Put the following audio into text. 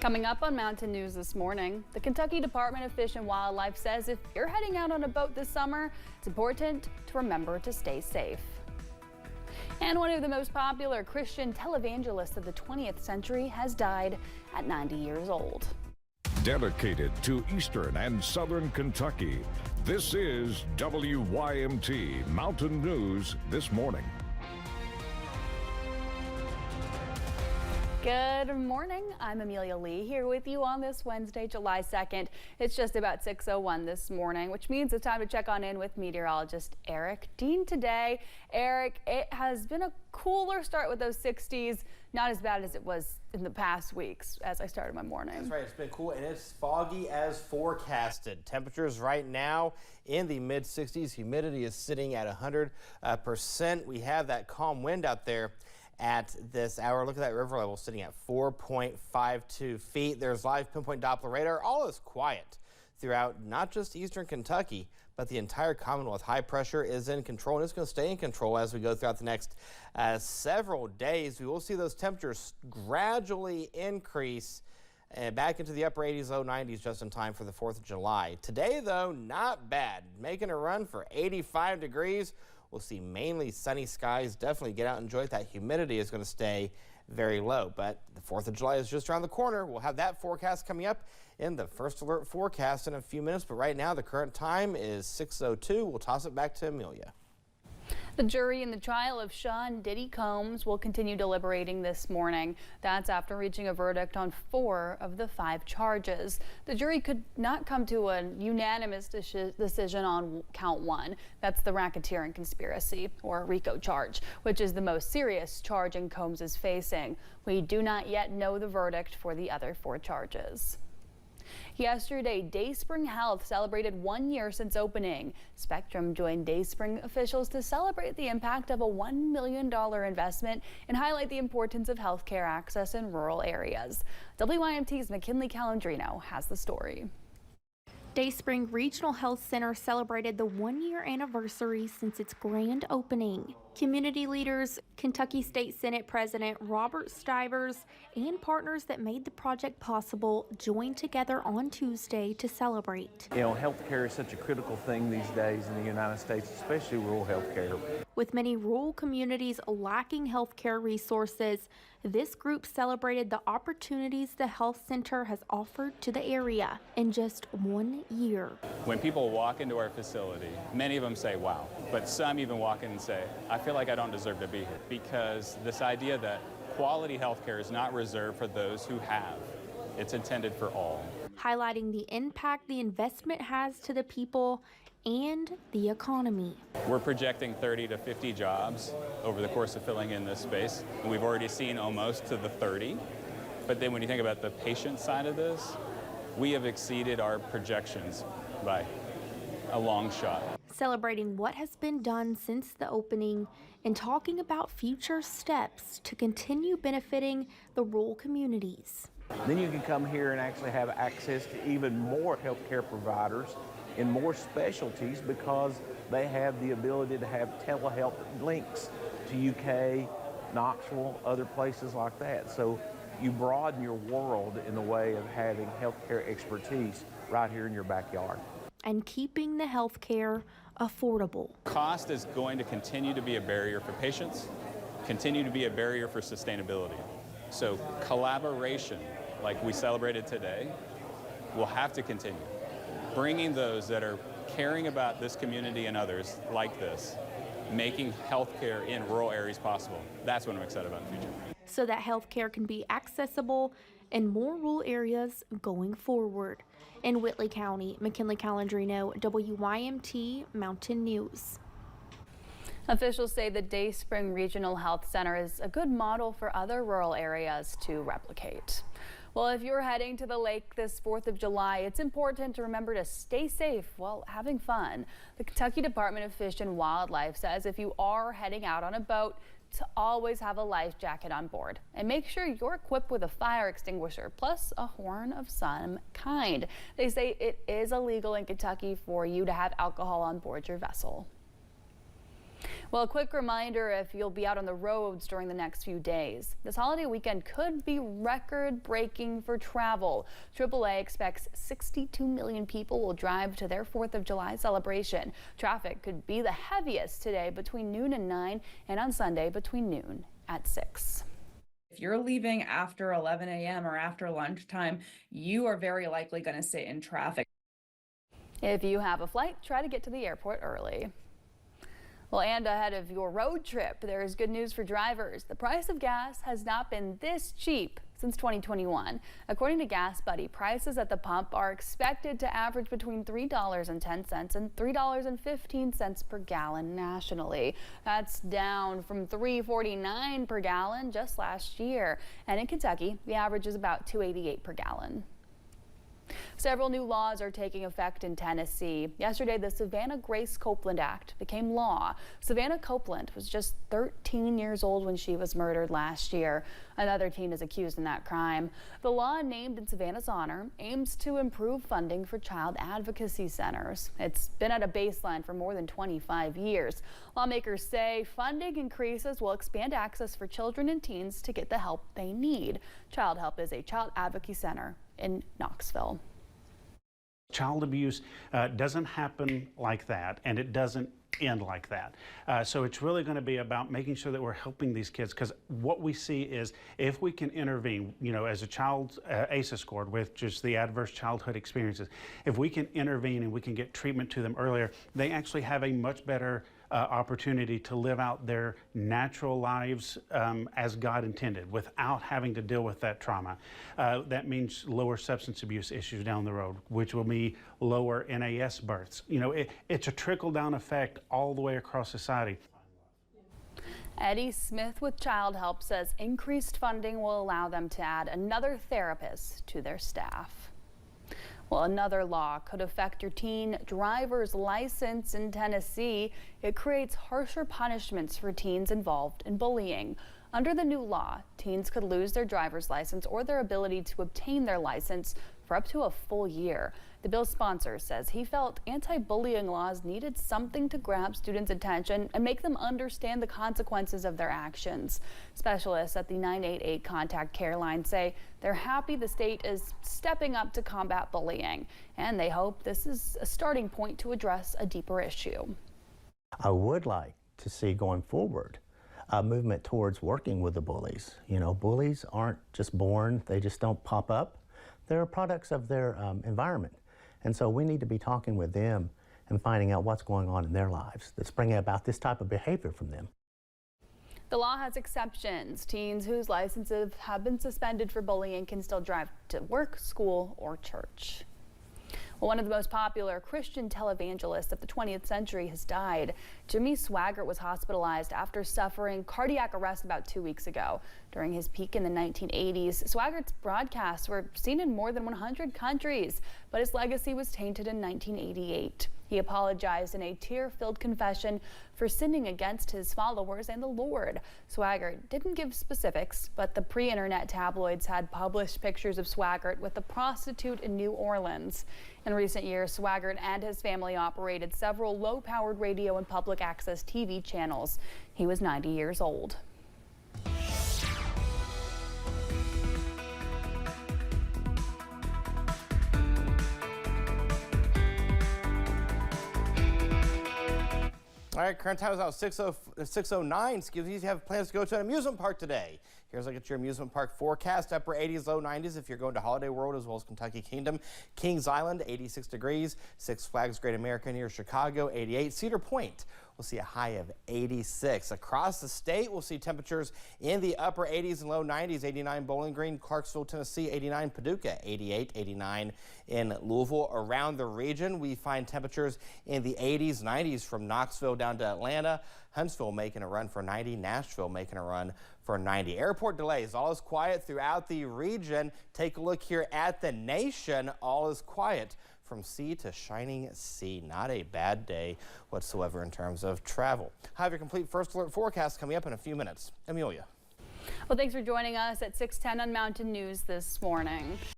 Coming up on Mountain News this morning, the Kentucky Department of Fish and Wildlife says if you're heading out on a boat this summer, it's important to remember to stay safe. And one of the most popular Christian televangelists of the 20th century has died at 90 years old. Dedicated to Eastern and Southern Kentucky, this is WYMT Mountain News This Morning. Good morning. I'm Amelia Lee here with you on this Wednesday, July 2nd. It's just about 6:01 this morning, which means it's time to check on in with meteorologist Eric Dean today. Eric, it has been a cooler start with those 60s, not as bad as it was in the past weeks as I started my morning. That's right. It's been cool and it's foggy as forecasted. Temperatures right now in the mid 60s. Humidity is sitting at 100%. We have that calm wind out there at this hour. Look at that river level sitting at 4.52 feet. There's live pinpoint Doppler radar. All is quiet throughout not just eastern Kentucky, but the entire Commonwealth. High pressure is in control, and it's going to stay in control as we go throughout the next several days. We will see those temperatures gradually increase back into the upper 80s, low 90s just in time for the 4th of July. Today, though, not bad. Making a run for 85 degrees. We'll see mainly sunny skies. Definitely get out and enjoy it. That humidity is going to stay very low, but the 4th of July is just around the corner. We'll have that forecast coming up in the first alert forecast in a few minutes, but right now the current time is 6:02. We'll toss it back to Amelia. The jury in the trial of Sean Diddy Combs will continue deliberating this morning. That's after reaching a verdict on 4 of the 5 charges. The jury could not come to a unanimous decision on count 1. That's the racketeering conspiracy, or RICO charge, which is the most serious charge Combs is facing. We do not yet know the verdict for the other 4 charges. Yesterday, Dayspring Health celebrated 1 year since opening. Spectrum joined Dayspring officials to celebrate the impact of a $1 million investment and highlight the importance of healthcare access in rural areas. WYMT's McKinley Calandrino has the story. Dayspring Regional Health Center celebrated the 1-year anniversary since its grand opening. Community leaders, Kentucky State Senate President Robert Stivers, and partners that made the project possible joined together on Tuesday to celebrate. You know, healthcare is such a critical thing these days in the United States, especially rural healthcare. With many rural communities lacking healthcare resources, this group celebrated the opportunities the health center has offered to the area in just 1 year. When people walk into our facility, many of them say, wow, but some even walk in and say, I feel like I don't deserve to be here, because this idea that quality healthcare is not reserved for those who have. It's intended for all. Highlighting the impact the investment has to the people and the economy. We're projecting 30 to 50 jobs over the course of filling in this space. And we've already seen almost to the 30. But then when you think about the patient side of this, we have exceeded our projections by a long shot. Celebrating what has been done since the opening and talking about future steps to continue benefiting the rural communities. Then you can come here and actually have access to even more healthcare providers in more specialties because they have the ability to have telehealth links to UK, Knoxville, other places like that. So you broaden your world in the way of having healthcare expertise right here in your backyard. And keeping the healthcare affordable. Cost is going to continue to be a barrier for patients, continue to be a barrier for sustainability. So collaboration, like we celebrated today, will have to continue. Bringing those that are caring about this community and others like this, making healthcare in rural areas possible. That's what I'm excited about in the future. So that healthcare can be accessible in more rural areas going forward. In Whitley County, McKinley Calandrino, WYMT Mountain News. Officials say the Dayspring Regional Health Center is a good model for other rural areas to replicate. Well, if you're heading to the lake this 4th of July, it's important to remember to stay safe while having fun. The Kentucky Department of Fish and Wildlife says if you are heading out on a boat, to always have a life jacket on board and make sure you're equipped with a fire extinguisher plus a horn of some kind. They say it is illegal in Kentucky for you to have alcohol on board your vessel. Well, a quick reminder if you'll be out on the roads during the next few days. This holiday weekend could be record-breaking for travel. AAA expects 62 million people will drive to their 4th of July celebration. Traffic could be the heaviest today between noon and 9 and on Sunday between noon at 6. If you're leaving after 11 a.m. or after lunchtime, you are very likely going to sit in traffic. If you have a flight, try to get to the airport early. Well, and ahead of your road trip, there is good news for drivers. The price of gas has not been this cheap since 2021. According to Gas Buddy, prices at the pump are expected to average between $3.10 and $3.15 per gallon nationally. That's down from $3.49 per gallon just last year. And in Kentucky, the average is about $2.88 per gallon. Several new laws are taking effect in Tennessee. Yesterday, the Savannah Grace Copeland Act became law. Savannah Copeland was just 13 years old when she was murdered last year. Another teen is accused in that crime. The law, named in Savannah's honor, aims to improve funding for child advocacy centers. It's been at a baseline for more than 25 years. Lawmakers say funding increases will expand access for children and teens to get the help they need. Child Help is a child advocacy center in Knoxville. Child abuse doesn't happen like that, and it doesn't end like that. So it's really going to be about making sure that we're helping these kids, because what we see is if we can intervene, as a child ACEs scored with just the adverse childhood experiences, if we can intervene and we can get treatment to them earlier, they actually have a much better opportunity to live out their natural lives as God intended without having to deal with that trauma. That means lower substance abuse issues down the road, which will be lower NAS births. It's a trickle-down effect all the way across society. Eddie Smith with Child Help says increased funding will allow them to add another therapist to their staff. Well, another law could affect your teen driver's license in Tennessee. It creates harsher punishments for teens involved in bullying. Under the new law, teens could lose their driver's license or their ability to obtain their license for up to a full year. The bill's sponsor says he felt anti-bullying laws needed something to grab students' attention and make them understand the consequences of their actions. Specialists at the 988 Contact Care Line say they're happy the state is stepping up to combat bullying, and they hope this is a starting point to address a deeper issue. I would like to see going forward a movement towards working with the bullies. Bullies aren't just born, they just don't pop up. They're products of their environment. And so we need to be talking with them and finding out what's going on in their lives that's bringing about this type of behavior from them. The law has exceptions. Teens whose licenses have been suspended for bullying can still drive to work, school, or church. Well, one of the most popular Christian televangelists of the 20th century has died. Jimmy Swaggart was hospitalized after suffering cardiac arrest about 2 weeks ago. During his peak in the 1980s, Swaggart's broadcasts were seen in more than 100 countries, but his legacy was tainted in 1988. He apologized in a tear-filled confession for sinning against his followers and the Lord. Swaggart didn't give specifics, but the pre-internet tabloids had published pictures of Swaggart with a prostitute in New Orleans. In recent years, Swaggart and his family operated several low-powered radio and public access TV channels. He was 90 years old. All right, current time is now 6:09. Excuse me, you have plans to go to an amusement park today. Here's a look at your amusement park forecast. Upper 80s, low 90s if you're going to Holiday World as well as Kentucky Kingdom. Kings Island, 86 degrees. Six Flags Great America near Chicago, 88. Cedar Point, we'll see a high of 86. Across the state, we'll see temperatures in the upper 80s and low 90s. 89 Bowling Green, Clarksville, Tennessee, 89 Paducah, 88, 89 in Louisville. Around the region, we find temperatures in the 80s, 90s from Knoxville down to Atlanta. Huntsville making a run for 90. Nashville making a run for 90. Airport delays. All is quiet throughout the region. Take a look here at the nation. All is quiet from sea to shining sea. Not a bad day whatsoever in terms of travel. I have your complete first alert forecast coming up in a few minutes. Amelia. Well, thanks for joining us at 6:10 on Mountain News this morning.